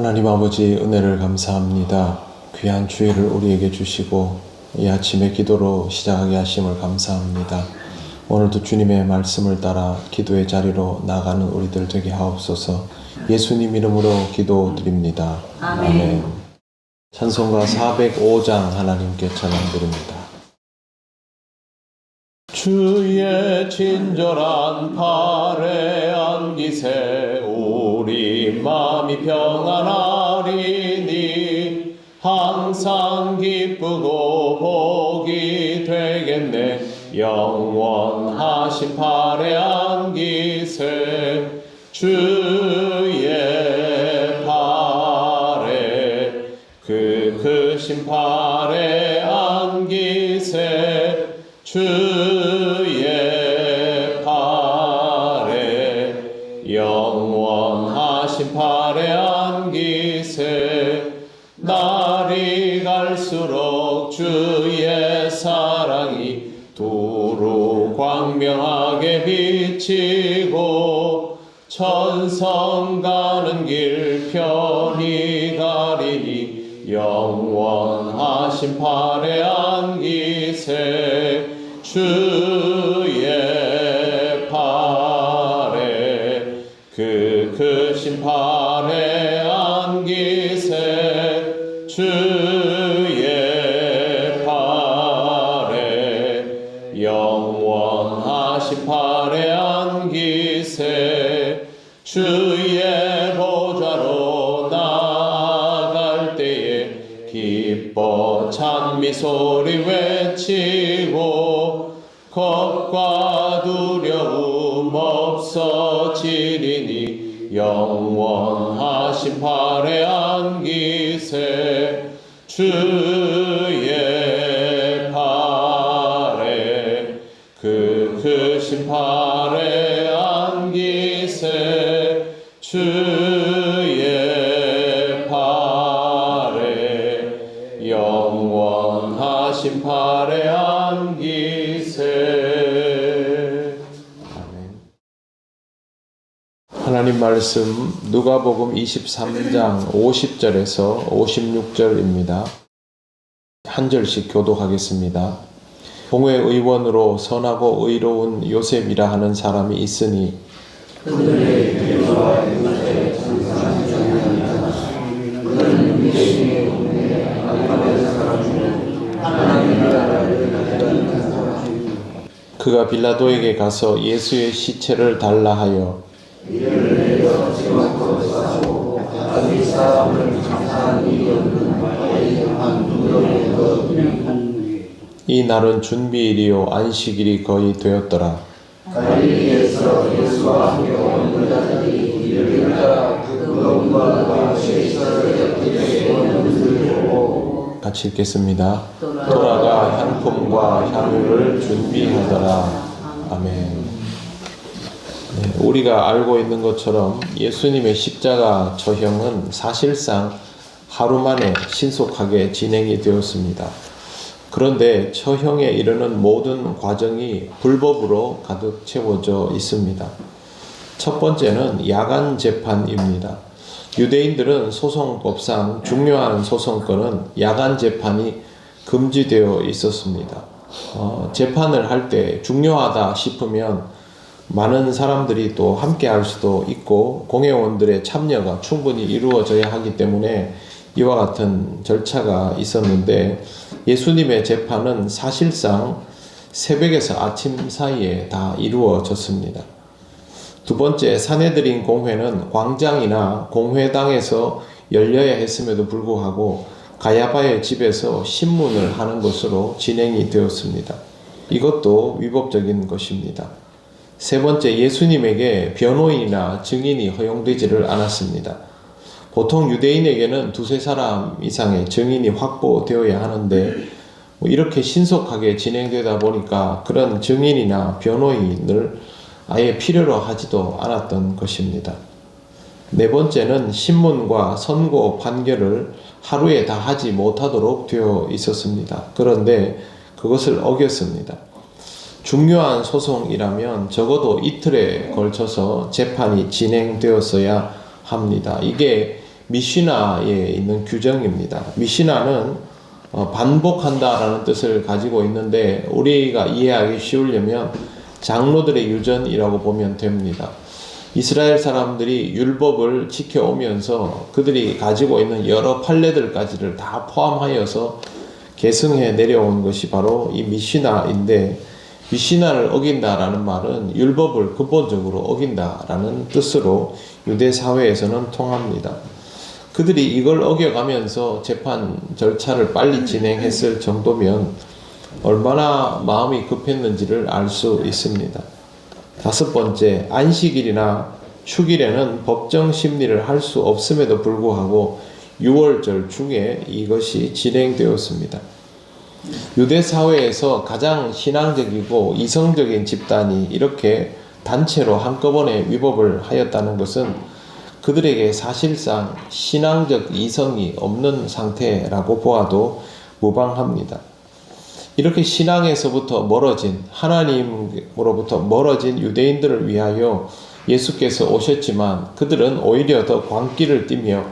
하나님 아버지 은혜를 감사합니다. 귀한 주일을 우리에게 주시고 이 아침에 기도로 시작하게 하심을 감사합니다. 오늘도 주님의 말씀을 따라 기도의 자리로 나가는 우리들 되게 하옵소서. 예수님 이름으로 기도드립니다. 아멘. 찬송가 405장 하나님께 찬양드립니다. 주의 친절한 팔에 안기세 우리 마음이 평안하리니 항상 기쁘고 복이 되겠네. 영원하신 팔에 안기세 주의 팔에 그 크신 팔에 안기세 주의 팔에 영원하신 팔에 안기세 날이 갈수록 주의 사랑이 두루 광명하게 비치고 천성 가는 길 편히 가리니 영원하신 팔에 안기세 주의 팔에 그 크신 팔에 안기세 주의 팔에 영원하신 팔에 안기세 주의 보좌로 나아갈 때에 기뻐 찬미 소리 외치고 겁과 두려움 없어지리니 영원하신 팔에 안기세 주의 팔에 그 크신 팔에 안기세 주의 팔에 영원하신 팔에 안기세. 아멘. 하나님 말씀 누가복음 23장 50절에서 56절입니다. 한 절씩 교독하겠습니다. 공회 의원으로 선하고 의로운 요셉이라 하는 사람이 있으니 그들의 기도와 행실에 항상 정의하며 그는 예수의 은혜에 알받은 사람이요 하나님의 나라를 기다리는 사람이요. 그가 빌라도에게 가서 예수의 시체를 달라 하여 이를 내려 제목으로 싸고 다윗 사람을 장사한 일이 없는 바에 한 무덤에 넣었더니 이 날은 준비일이요 안식일이 거의 되었더라. 갈릴리에서 예수와 함께 온 여자들이 이를 따라 그 무덤과 시설을 곁에 오는 보고 같이 읽겠습니다. 돌아가 향품과 향유를 준비하더라. 아멘. 네, 우리가 알고 있는 것처럼 예수님의 십자가 처형은 사실상 하루 만에 신속하게 진행이 되었습니다. 그런데 처형에 이르는 모든 과정이 불법으로 가득 채워져 있습니다. 첫 번째는 야간 재판입니다. 유대인들은 소송법상 중요한 소송권은 야간 재판이 금지되어 있었습니다. 재판을 할 때 중요하다 싶으면 많은 사람들이 또 함께 할 수도 있고 공회원들의 참여가 충분히 이루어져야 하기 때문에 이와 같은 절차가 있었는데 예수님의 재판은 사실상 새벽에서 아침 사이에 다 이루어졌습니다. 두 번째, 산헤드린 공회는 광장이나 공회당에서 열려야 했음에도 불구하고 가야바의 집에서 신문을 하는 것으로 진행이 되었습니다. 이것도 위법적인 것입니다. 세 번째, 예수님에게 변호인이나 증인이 허용되지를 않았습니다. 보통 유대인에게는 두세 사람 이상의 증인이 확보되어야 하는데 이렇게 신속하게 진행되다 보니까 그런 증인이나 변호인을 아예 필요로 하지도 않았던 것입니다. 네 번째는 신문과 선고 판결을 하루에 다 하지 못하도록 되어 있었습니다. 그런데 그것을 어겼습니다. 중요한 소송이라면 적어도 이틀에 걸쳐서 재판이 진행되었어야 합니다. 이게 미시나에 있는 규정입니다. 미시나는 반복한다라는 뜻을 가지고 있는데 우리가 이해하기 쉬우려면 장로들의 유전이라고 보면 됩니다. 이스라엘 사람들이 율법을 지켜오면서 그들이 가지고 있는 여러 판례들까지를 다 포함하여서 계승해 내려온 것이 바로 이 미시나인데, 미시나를 어긴다라는 말은 율법을 근본적으로 어긴다라는 뜻으로 유대 사회에서는 통합니다. 그들이 이걸 어겨가면서 재판 절차를 빨리 진행했을 정도면 얼마나 마음이 급했는지를 알 수 있습니다. 다섯 번째, 안식일이나 휴일에는 법정 심리를 할 수 없음에도 불구하고 6월절 중에 이것이 진행되었습니다. 유대 사회에서 가장 신앙적이고 이성적인 집단이 이렇게 단체로 한꺼번에 위법을 하였다는 것은 그들에게 사실상 신앙적 이성이 없는 상태라고 보아도 무방합니다. 이렇게 신앙에서부터 멀어진, 하나님으로부터 멀어진 유대인들을 위하여 예수께서 오셨지만 그들은 오히려 더 광기를 띠며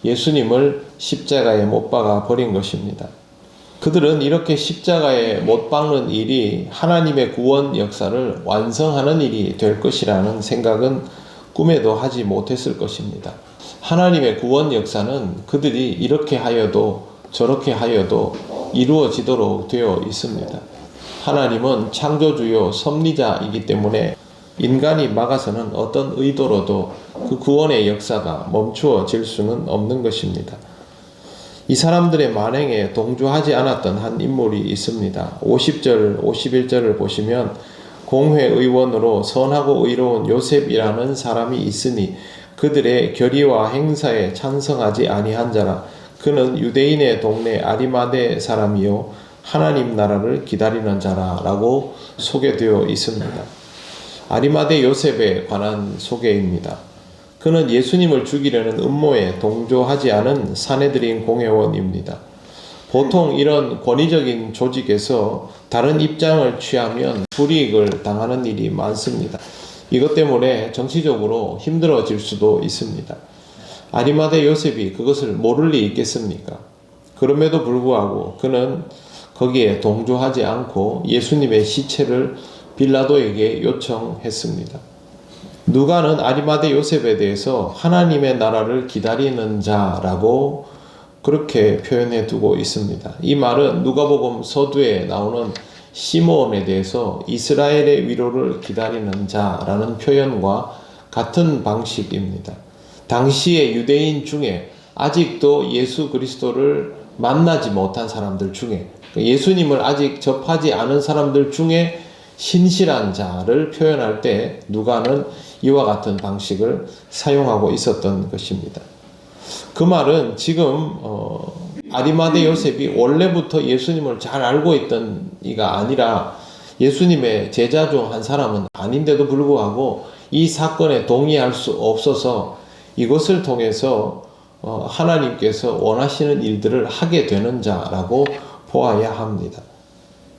예수님을 십자가에 못 박아 버린 것입니다. 그들은 이렇게 십자가에 못 박는 일이 하나님의 구원 역사를 완성하는 일이 될 것이라는 생각은 꿈에도 하지 못했을 것입니다. 하나님의 구원 역사는 그들이 이렇게 하여도 저렇게 하여도 이루어지도록 되어 있습니다. 하나님은 창조주요 섭리자이기 때문에 인간이 막아서는 어떤 의도로도 그 구원의 역사가 멈추어질 수는 없는 것입니다. 이 사람들의 만행에 동조하지 않았던 한 인물이 있습니다. 50절, 51절을 보시면 공회의원으로 선하고 의로운 요셉이라는 사람이 있으니 그들의 결의와 행사에 찬성하지 아니한 자라. 그는 유대인의 동네 아리마대 사람이요 하나님 나라를 기다리는 자라 라고 소개되어 있습니다. 아리마대 요셉에 관한 소개입니다. 그는 예수님을 죽이려는 음모에 동조하지 않은 사내들인 공회원입니다. 보통 이런 권위적인 조직에서 다른 입장을 취하면 불이익을 당하는 일이 많습니다. 이것 때문에 정치적으로 힘들어질 수도 있습니다. 아리마대 요셉이 그것을 모를 리 있겠습니까? 그럼에도 불구하고 그는 거기에 동조하지 않고 예수님의 시체를 빌라도에게 요청했습니다. 누가는 아리마대 요셉에 대해서 하나님의 나라를 기다리는 자라고 그렇게 표현해 두고 있습니다. 이 말은 누가복음 서두에 나오는 시므온에 대해서 이스라엘의 위로를 기다리는 자라는 표현과 같은 방식입니다. 당시의 유대인 중에 아직도 예수 그리스도를 만나지 못한 사람들 중에, 예수님을 아직 접하지 않은 사람들 중에 신실한 자를 표현할 때 누가는 이와 같은 방식을 사용하고 있었던 것입니다. 그 말은 지금 아리마대 요셉이 원래부터 예수님을 잘 알고 있던 이가 아니라 예수님의 제자 중 한 사람은 아닌데도 불구하고 이 사건에 동의할 수 없어서 이것을 통해서 하나님께서 원하시는 일들을 하게 되는 자라고 보아야 합니다.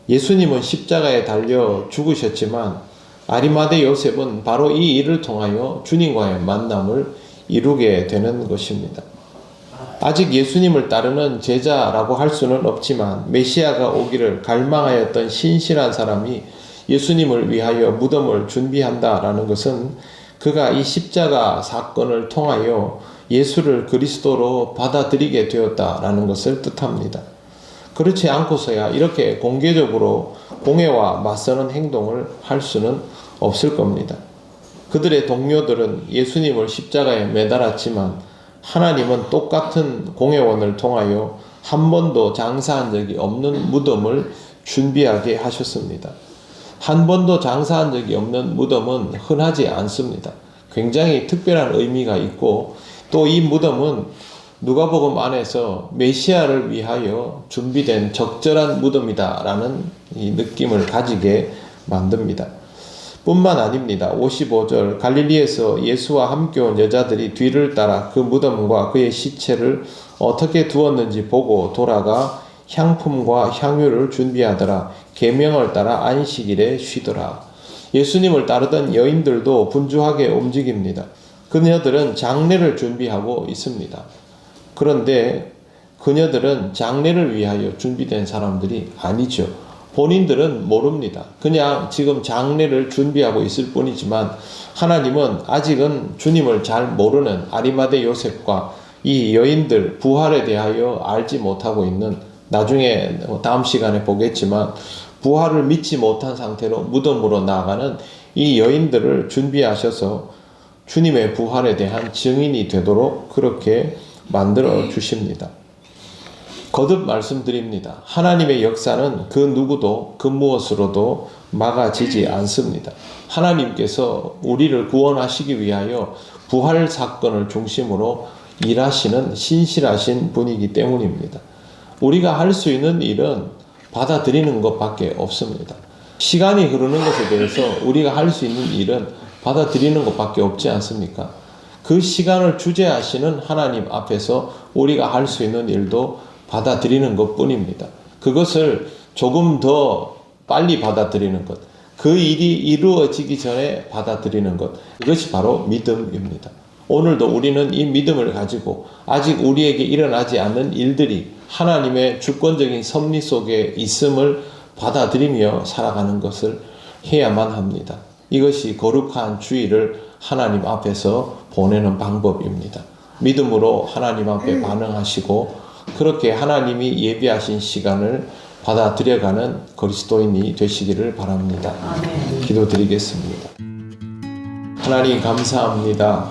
예수님은 십자가에 달려 죽으셨지만 아리마대 요셉은 바로 이 일을 통하여 주님과의 만남을 이루게 되는 것입니다. 아직 예수님을 따르는 제자라고 할 수는 없지만 메시아가 오기를 갈망하였던 신실한 사람이 예수님을 위하여 무덤을 준비한다라는 것은 그가 이 십자가 사건을 통하여 예수를 그리스도로 받아들이게 되었다라는 것을 뜻합니다. 그렇지 않고서야 이렇게 공개적으로 공회와 맞서는 행동을 할 수는 없을 겁니다. 그들의 동료들은 예수님을 십자가에 매달았지만 하나님은 똑같은 공회원을 통하여 한 번도 장사한 적이 없는 무덤을 준비하게 하셨습니다. 한 번도 장사한 적이 없는 무덤은 흔하지 않습니다. 굉장히 특별한 의미가 있고 또 이 무덤은 누가복음 안에서 메시아를 위하여 준비된 적절한 무덤이다라는 이 느낌을 가지게 만듭니다. 뿐만 아닙니다. 55절 갈릴리에서 예수와 함께 온 여자들이 뒤를 따라 그 무덤과 그의 시체를 어떻게 두었는지 보고 돌아가 향품과 향유를 준비하더라. 계명을 따라 안식일에 쉬더라. 예수님을 따르던 여인들도 분주하게 움직입니다. 그녀들은 장례를 준비하고 있습니다. 그런데 그녀들은 장례를 위하여 준비된 사람들이 아니죠. 본인들은 모릅니다. 그냥 지금 장례를 준비하고 있을 뿐이지만 하나님은 아직은 주님을 잘 모르는 아리마대 요셉과 이 여인들 부활에 대하여 알지 못하고 있는, 나중에 다음 시간에 보겠지만 부활을 믿지 못한 상태로 무덤으로 나아가는 이 여인들을 준비하셔서 주님의 부활에 대한 증인이 되도록 그렇게 만들어 주십니다. 거듭 말씀드립니다. 하나님의 역사는 그 누구도 그 무엇으로도 막아지지 않습니다. 하나님께서 우리를 구원하시기 위하여 부활 사건을 중심으로 일하시는 신실하신 분이기 때문입니다. 우리가 할 수 있는 일은 받아들이는 것밖에 없습니다. 시간이 흐르는 것에 대해서 우리가 할 수 있는 일은 받아들이는 것밖에 없지 않습니까? 그 시간을 주재하시는 하나님 앞에서 우리가 할 수 있는 일도 받아들이는 것 뿐입니다. 그것을 조금 더 빨리 받아들이는 것, 그 일이 이루어지기 전에 받아들이는 것, 이것이 바로 믿음입니다. 오늘도 우리는 이 믿음을 가지고 아직 우리에게 일어나지 않는 일들이 하나님의 주권적인 섭리 속에 있음을 받아들이며 살아가는 것을 해야만 합니다. 이것이 거룩한 주일을 하나님 앞에서 보내는 방법입니다. 믿음으로 하나님 앞에 반응하시고 그렇게 하나님이 예비하신 시간을 받아들여가는 그리스도인이 되시기를 바랍니다. 기도드리겠습니다. 하나님 감사합니다.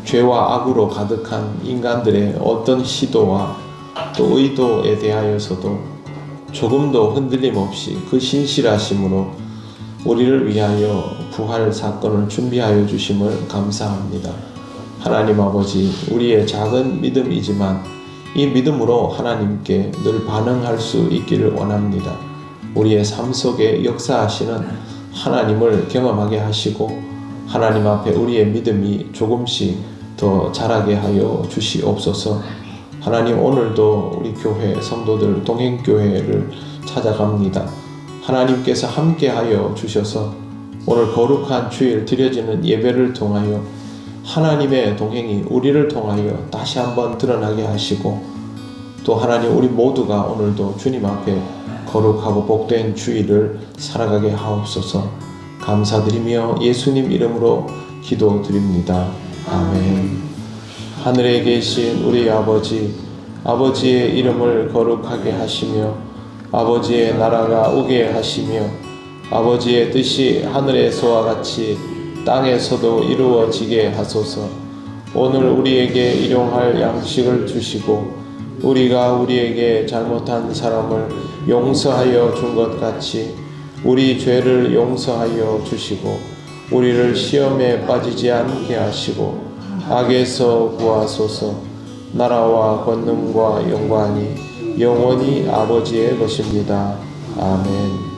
죄와 악으로 가득한 인간들의 어떤 시도와 또 의도에 대하여서도 조금도 흔들림 없이 그 신실하심으로 우리를 위하여 부활 사건을 준비하여 주심을 감사합니다. 하나님 아버지, 우리의 작은 믿음이지만 이 믿음으로 하나님께 늘 반응할 수 있기를 원합니다. 우리의 삶 속에 역사하시는 하나님을 경험하게 하시고 하나님 앞에 우리의 믿음이 조금씩 더 자라게 하여 주시옵소서. 하나님, 오늘도 우리 교회 성도들 동행교회를 찾아갑니다. 하나님께서 함께하여 주셔서 오늘 거룩한 주일 드려지는 예배를 통하여 하나님의 동행이 우리를 통하여 다시 한번 드러나게 하시고 또 하나님, 우리 모두가 오늘도 주님 앞에 거룩하고 복된 주일을 살아가게 하옵소서. 감사드리며 예수님 이름으로 기도드립니다. 아멘. 하늘에 계신 우리 아버지, 아버지의 이름을 거룩하게 하시며 아버지의 나라가 오게 하시며 아버지의 뜻이 하늘에서와 같이 땅에서도 이루어지게 하소서. 오늘 우리에게 일용할 양식을 주시고 우리가 우리에게 잘못한 사람을 용서하여 준 것 같이 우리 죄를 용서하여 주시고 우리를 시험에 빠지지 않게 하시고 악에서 구하소서. 나라와 권능과 영광이 영원히 아버지의 것입니다. 아멘.